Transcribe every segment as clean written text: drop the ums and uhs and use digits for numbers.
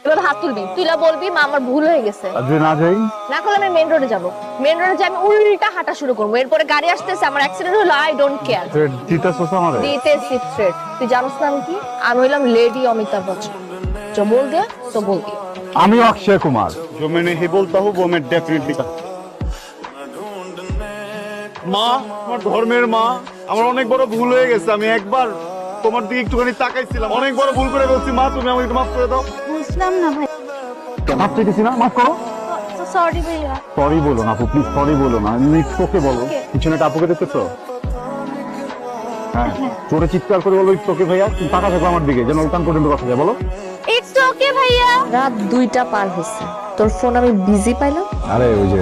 এবার হাত তুলবি, তুইলা বলবি মা আমার ভুল হয়ে গেছে। আর যদি না যাই? না করলে আমি মেইন রোডে যাব। মেইন রোডে যে আমি উল্টা হাঁটা শুরু করবো, এরপরে গাড়ি আসতেছে, আমার অ্যাক্সিডেন্ট হলো, আই ডোন্ট কেয়ার। থ্রেড দিতেছস আমারে? দিতেছি থ্রেড। তুই জানোস না আমি কি? আমি হইলাম লেডি অমিতাভ বচ্চন। जो बोल दे तो बोल दे। আমি অক্ষয় কুমার। जो मैंने ही बोलता हूँ वो मैं डेफिनेटली करता हूँ। মা, আমার ধর্মের মা, আমার অনেক বড় ভুল হয়ে গেছে। আমি একবার তোমার দিকে একটুখানি তাকাইছিলাম, অনেক বড় ভুল করে ফেলছি। মা, তুমি আমাকে মাফ করে দাও। বুঝলাম না ভাই। মাফ চাইতেছি না, মাফ করো। সরি ভাইয়া। সরি বলো না আপু, প্লিজ সরি বলো না। এমনি তোকে বলো। পিছনে একটা আপুকে দেখতেছো? হ্যাঁ, জোরে চিৎকার করে বলো তোকে ভাইয়া, তুমি তাকা থাকো আমার দিকে, যেন ওখান পর্যন্ত কথা যায়। বলো ইটস ওকে ভাইয়া। রাত 2টা পার হয়েছে, তোর ফোন আমি বিজি পাইলাম। আরে ওই যে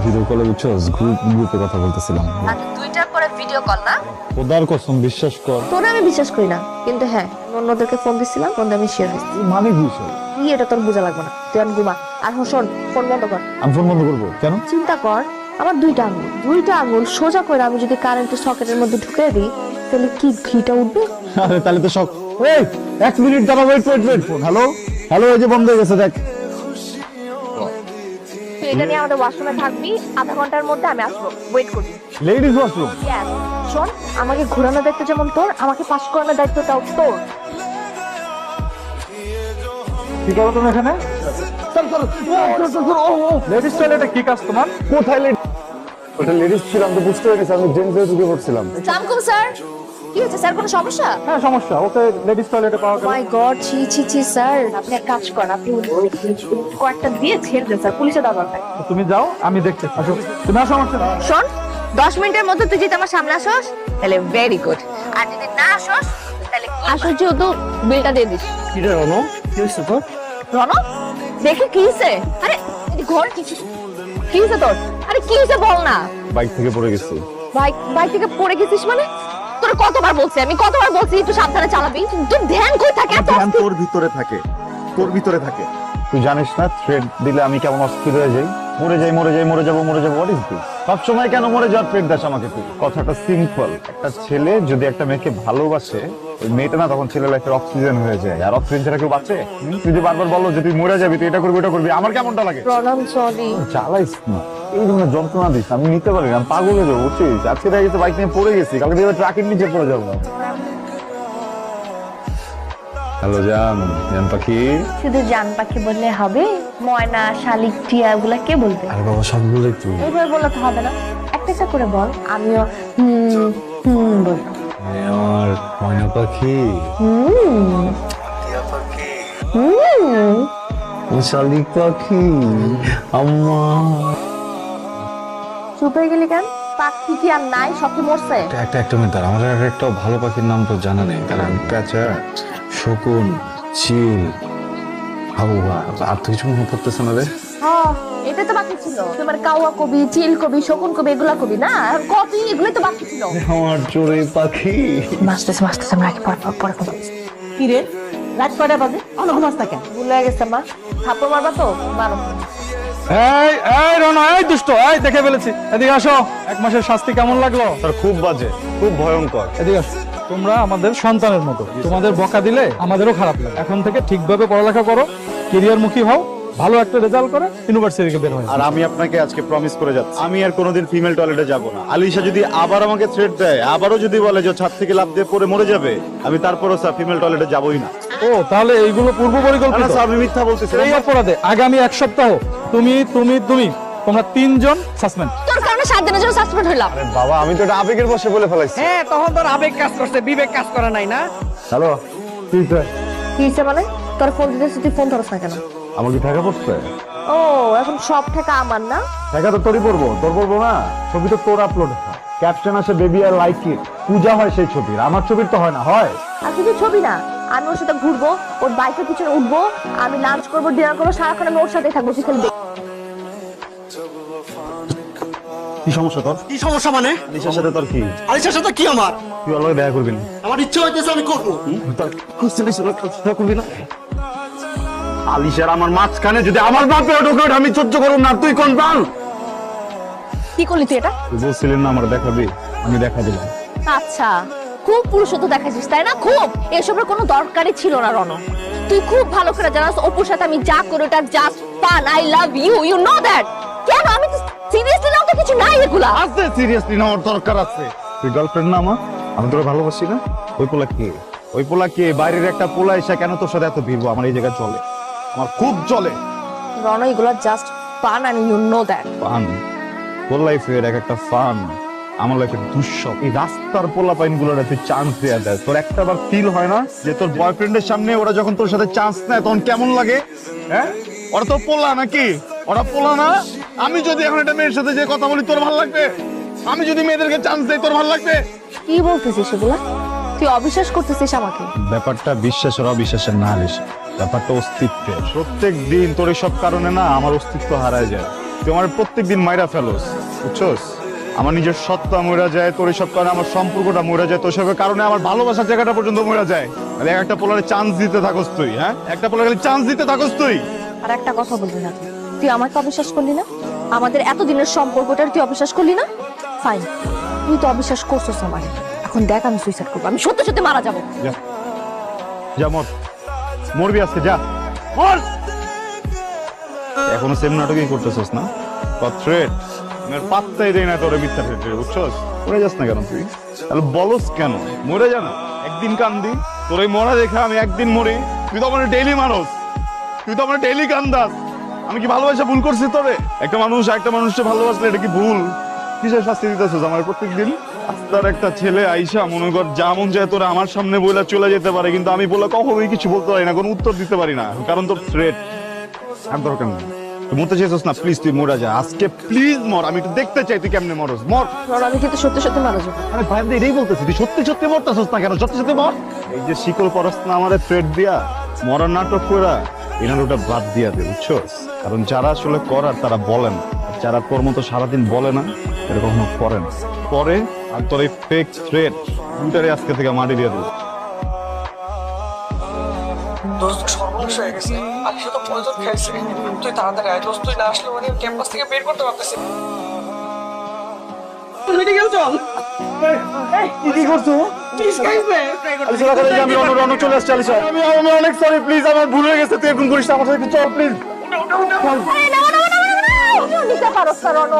ভিডিও কলে বুঝছস, গ্রুপে কথা বলতেছিলাম। রাত 2টার পরে ভিডিও কল না? খোদার কসম বিশ্বাস কর। তোরে আমি বিশ্বাস করি না, কিন্তু হ্যাঁ অন্যদেরকে ফোন দিছিলাম, ফোন আমি শেয়ার হয়েছি। মানে বিষয় কি এটা তোর বোঝা লাগবে না, তুই এখন ঘুমা। আর শোন, ফোন বন্ধ কর। আমি ফোন বন্ধ করবো কেন? চিন্তা কর, আমার 2টা আঙুল সোজা করে আমি যদি কারেন্টের সকেটের মধ্যে ঢুকে দিই, তাহলে কি ঘিটা উঠবে? আরে তাহলে তো শখ। এই 1 মিনিট দাঁড়া, ওয়েট ফোন। হ্যালো হ্যালো, এই যে বন্ধ হয়ে গেছে দেখ। তুই এটা নিয়ে আমাদের ওয়াশরুমে থাকবি, আধা ঘন্টার মধ্যে আমি আসবো, ওয়েট করবি। Ladies washroom? Yes. শোন, আমাকে ঘোরানোর দায়িত্ব যেমন তোর, আমাকে পাস করানোর দায়িত্বটাও তোর। কি করো তুমি এখানে? লেডিস টয়লেটে কি কাজ তোমার? কোথায় লেডিস? ওটা লেডিস ছিল, আমি তো বুঝতে পেরেছি, আমি জেন্টসে ঢুকে পড়ছিলাম। সালামকুম স্যার। কি হয়েছে স্যার, কোনো সমস্যা? হ্যাঁ সমস্যা, ওকে লেডিস টয়লেটে পাওয়া গেল। মাই গড, ছি ছি ছি স্যার, আপনি এক কাজ করেন, আপনি কয়েকটা দিয়ে ছেড়ে দেন স্যার, পুলিশে দেওয়া দরকার। তুমি যাও, আমি দেখতে। আসো, তুমি আসো আমার সাথে। শোন, 10 মিনিটের মধ্যে তুই যদি আমার সামনে আসোস তাহলে ভেরি গুড, আর যদি না আসোস তাহলে আসোস যেহেতু বিলটা দিয়ে দিস। কি রে রনো, কি হয়েছে তোর? রনো, দেখে কি হয়েছে? আরে ঘর কি হয়েছে তোর? আরে কি হয়েছে বল না। বাইক থেকে পড়ে গেছি। বাইক থেকে পড়ে গেছিস মানে? তোর কতবার বলছি আমি, কতবার বলছি একটু সাবধানে চালাবি, তোর ধ্যান কই থাকে এত? ধ্যান তোর ভিতরে থাকে, তোর ভিতরে থাকে। তুই জানিস না থ্রেড দিলে আমি কেমন অস্থির হয়ে যাই, মরে যাবো। What is this? সবসময় কেন মরে যাওয়ার থ্রেড দাস আমাকে তুই? কথাটা সিম্পল, একটা ছেলে যদি একটা মেয়েকে ভালোবাসে, ওই মেয়েটা না তখন ছেলে লাইফের অক্সিজেন হয়ে যায়। আর অক্সিজেন ছাড়া কেউ বাঁচে? তুই যে বারবার বলো যে তুই মরে যাবি, তুই এটা করবি ওটা করবি, আমার কেমনটা লাগে? প্রণাম, সরি। জ্বালাইস না, এই ধরনের যন্ত্রণা দিস, আমি নিতে পারি না, আমি পাগল হয়ে যাবো বুঝছিস। আজকে দেখা গেছে বাইক নিয়ে পড়ে গেছি, কালকে দেখবে ট্রাকের নিচে পড়ে যাবো। হ্যালো জান পাখি। শুধু জান পাখি বললে হবে? ময়না, শালিক, টিয়া এগুলা কে বলবে? আরে বাবা সবগুলোই তুই। এইভাবে বললে তো হবে না, একটা একটা করে বল। আমিও বলবো। আমার ময়না পাখি, শালিক পাখি, আম্মা। চুপ হয়ে গেলি কেন? পাখি কি আর নাই? সব কি মরছে? একটা মিনিট দাঁড়া, আমার আর একটা ভালো পাখির নাম তো জানা নেই। তারা প্যাঁচা, শকুন, চিল, হাওয়া, আর তো কিছু মনে পড়তেছে না রে। এটা তো বাকি ছিল। তোমার কাওয়া কবি, চিল কবি, শকুন কবি এগুলা কবি না, কত এগুলোই তো বাকি ছিল। আমার চোরে পাখি। মাস্টার্স আমরা কি পরে কি রে, রাত কয়টা বাজে? অনেক ঘুমাস না কেন? ভুলে গেছে মা, থাপ্পড় মারবা তো মারো। এই রনো, এই দুষ্ট, এই দেখে ফেলেছি, এদিকে আসো। 1 মাসের শাস্তি কেমন লাগলো? স্যার খুব বাজে, খুব ভয়ঙ্কর। এদিকে আসো। তোমরা আমাদের সন্তানের মতো, তোমাদের বকা দিলে আমাদেরও খারাপ লাগে। এখন থেকে ঠিকভাবে পড়ালেখা করো, ক্যারিয়ার মুখী হও, ভালো একটা রেজাল্ট করে ইউনিভার্সিটি থেকে বের হয়ে আর আমি আপনাকে আজকে প্রমিস করে যাচ্ছি, আমি আর কোনোদিন ফিমেল টয়লেটে যাব না। আলিশা যদি আবার আমাকে থ্রেট দেয়, আবারও যদি বলে যে ছাদ থেকে লাফ দিয়ে পড়ে মরে যাবে, আমি তারপরও স্যার ফিমেল টয়লেটে যাবই না। ও তাহলে এইগুলো পূর্ব না পরিকল্পিত? স্যার, আমি মিথ্যা বলতেছি। এই অপরাধে আগামী 1 সপ্তাহ তোমরা 3 জন সাসপেন্ড। তোর কারণে 7 দিনের জন্য সাসপেন্ড হইলাম। বাবা আমি তো এটা আবেগের বসে বলে ফেলাইছি। হ্যাঁ, তখন তোর আবেগ কাজ করছে, বিবেক কাজ করে নাই না? হ্যালো, কি হয়েছে মানে? তোর ফোন দিতেছিস, তুই ফোন ধরছ না কেন? আমার কি টাকা পড়ছে? ও, এখন সব টাকা আমার না? টাকা তো তোরই পড়বো, তোর পড়বো না? ছবি তো তোর আপলোড হয়, ক্যাপশন আসে বেবি আর লাইক ইট, পূজা হয় সেই ছবির, আমার ছবির তো হয় না। হয় আর শুধু ছবি না, আমি ওর সাথে ঘুরবো, ওর বাইকের পিছনে উঠবো, আমি লাঞ্চ করবো, ডিনার করবো, সারাক্ষণ আমি ওর সাথেই থাকবো, তুই খালি দেখ। কি সমস্যা তোর? কি সমস্যা মানে? আলিশার সাথে তোর কি? আলিশার সাথে কি আমার? তুই ওর লগে দেখা করবি না? আমার ইচ্ছা হইতেছে আমি করবো। করবি না? আলিশার আমার মাঝখানে যদি আমার বাপে ঢোকে, আমি সহ্য করব না। তুই কোন বাল? কি করলি তুই এটা? তুই বলছিলেন না আমার দেখাবি, আমি দেখা দিলাম। আচ্ছা, খুব পুরুষত্ব দেখাচ্ছিস তাই না? খুব, এসবের কোনো দরকারই ছিল না রণ। তুই খুব ভালো করে জানাস অপুর সাথে আমি যা করি ওটা just fun. I love you, you know that. কেন আমি তো সিরিয়াসলি নাও, তো কিছু নাই এগুলা। আছে সিরিয়াসলি নেওয়ার দরকার আছে। তুই গার্লফ্রেন্ড না আমার, আমি তোরা ভালোবাসি না। ওই পোলা কে? ওই পোলা কে? বাইরের একটা পোলা এসে কেন তোর সাথে এত ভিড়বো? আমার এই জায়গায় চলে, আমার খুব চলে। রণ, এগুলা just fun and you know that. Fun? তোর লাইফের এক একটা ফান, আমার লাইফের দুঃস্বপ। এই রাস্তার পোলা পাইন গুলোর তুই চান্স দেয়া দেয়, তোর একটা বার ফিল হয় না যে তোর বয়ফ্রেন্ডের সামনে ওরা যখন তোর সাথে চান্স নেয় তখন কেমন লাগে? হ্যাঁ, ওরা তো পোলা নাকি? ওরা পোলা না? আমি যদি এখন একটা মেয়ের সাথে যে কথা বলি তোর ভালো লাগবে? আমি যদি মেয়েদেরকে চান্স দেই তোর ভালো লাগবে? কি বলতেছিস এগুলা? তুই অবিশ্বাস করতেছিস আমাকে? ব্যাপারটা বিশ্বাসের অবিশ্বাসের না আলিশা, ব্যাপারটা অস্তিত্বের। প্রত্যেক দিন তোর এসব কারণে না আমার অস্তিত্ব হারায় যায়। তুই আমার প্রত্যেক দিন মাইরা ফেলোস, বুঝছস? আমার নিজের সত্তা মরে যায়, তোর এসব কারণে আমার সম্পর্কটা মরে যায়, তোর সবের কারণে আমার ভালোবাসার জায়গাটা পর্যন্ত মরে যায়। আরে একটা পোলারে চান্স দিতে থাকস তুই, হ্যাঁ? একটা পোলারে চান্স দিতে থাকস তুই। আর একটা কথা বলবি না, তুই আমাকে অবিশ্বাস করলি না? আমাদের এতদিনের সম্পর্কটা তুই অবিশ্বাস করলি না? ফাইন, তুই তো অবিশ্বাস করছিস আমাকে। এখন দেখ আমি সুইসাইড করবো, আমি সত্যি সত্যি মারা যাবো। যা যা, মর, মরবি আজকে, যা মর। এখনো সেম নাটকই করতেছস না? থ্রেট আমার পাত্তাই দেয় না তোর মিথ্যা থ্রেট, বুঝছস? মরে যাস না কেন তুই? তাহলে বলস কেন? মরে যা না, একদিন কান্দি। তোর এই মরা দেখে আমি একদিন মরি। তুই তো আমার ডেইলি মানুষ, তুই তো আমার ডেইলি কান্দাস। আমি কি ভালোবাসা ভুল করছি তোরে? একটা মানুষ একটা মানুষকে ভালোবাসলে এটা কি ভুল? কিসের শাস্তি দিতেছস আমার প্রত্যেকদিন? রাস্তার একটা ছেলে আইসা মনে কর যা মন যায় তোরা আমার সামনে বইলা চলে যেতে পারে, কিন্তু আমি বলে কখনোই কিছু বলতে পারি না, কোনো উত্তর দিতে পারি না, কারণ তোর থ্রেট। আর দরকার নেই, তুই মরতে চাইছিস না, প্লিজ তুই মরে যা আজকে, প্লিজ মর। আমি একটু দেখতে চাই তুই কেমনে মরস, মর। রণ, আমি কিন্তু সত্যি সত্যি মারা যাবো। আরে ভাই, আমি এটাই বলতেছি, তুই সত্যি সত্যি মরতেছিস না কেন? সত্যি সত্যি মর। এই যে শিকল পরস না আমাদের থ্রেট দিয়া মরার নাটক করা, এনার ওটা বাদ দিয়া দে, বুঝছস? কারণ যারা আসলে করার তারা বলেন, যারা তোর মতো সারাদিন বলে না এটা কখনো করে না। পরে আর তোর এই ফেক থ্রেট দুইটারে আজকে থেকে মাটি দিয়ে দেবো। দোস্ত সর্বনাশ হয়ে গেছে, আলিশা তো পয়জন খাইছে। তুই তাড়াতাড়ি আয় দোস্ত, তুই না আসলে মানে ক্যাম্পাস থেকে বের করতে পারতেছি না। মেডিকেল চল। কি করছো? প্লিজ গাইস বে আমি রণ চলে আসছি। আলিশা, আমি অনেক সরি, প্লিজ আমার ভুল হয়ে গেছে, তুই এরকম করিস না, আমার সাথে একটু চল প্লিজ। নিতে পারো রণ।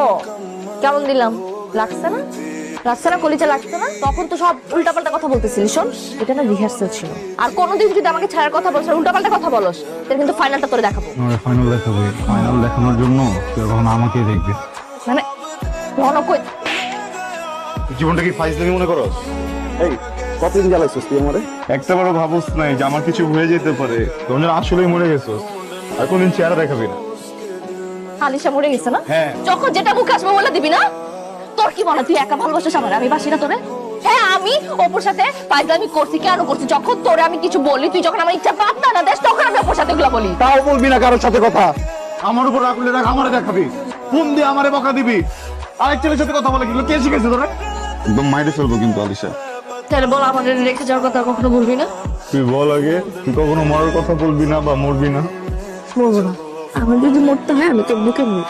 কেমন দিলাম? লাগছে না? লাগছে না? কলিজা লাগছে না? তখন তো সব উল্টাপাল্টা কথা বলতেছিলি। শোন, এটা না রিহার্সাল ছিল। আর কোনোদিন যদি আমাকে ছাড়ার কথা বলছ, উল্টাপাল্টা কথা বলস, তাহলে কিন্তু ফাইনালটা তোরে দেখাবো। ফাইনাল দেখাবো? ফাইনাল দেখানোর জন্য তুই এখন আমাকেই দেখবি? মানে রণ কই? জীবনটা কি ফাইজলামি মনে করস? এই কতদিন জ্বালাইছিস তুই আমারে? একটা বড় ভাবস নাই যে আমার কিছু হয়ে যেতে পারে, তখন যেন আসলেই মরে গেছিস। আর কোনদিন চেহারা দেখাবি না। আলিশা মরে গেছে না? হ্যাঁ। যখন যেটা মুখে আসবে বলে দিবি না? তোর কি মনে তুই একা ভালোবাসিস আমার, আমি বাসি না তোরে? হ্যাঁ, আমি অপুর সাথে ফাইজলামি করছি। কেন করছি? যখন তোরে আমি কিছু বলি, তুই যখন আমার ইচ্ছা পাত না দেশ, তখন আমি অপুর সাথে এগুলো বলি। তাও বলবি না কারোর সাথে কথা? আমার উপর রাখলে রাখ, আমারে দেখাবি, ফোন দিয়ে আমারে বকা দিবি। আরেক ছেলের সাথে কথা বলে গেল, কে শিখেছে তোরা? একদম মাইরে ফেলবো কিন্তু আলিশা। তাহলে বল, আমাদের রেখে যাওয়ার কথা কখনো বলবি না? তুই বল আগে, তুই কখনো মরার কথা বলবি না বা মরবি না? বলবো না। আমার যদি মরতে হয় আমি তোর বুকে মরি।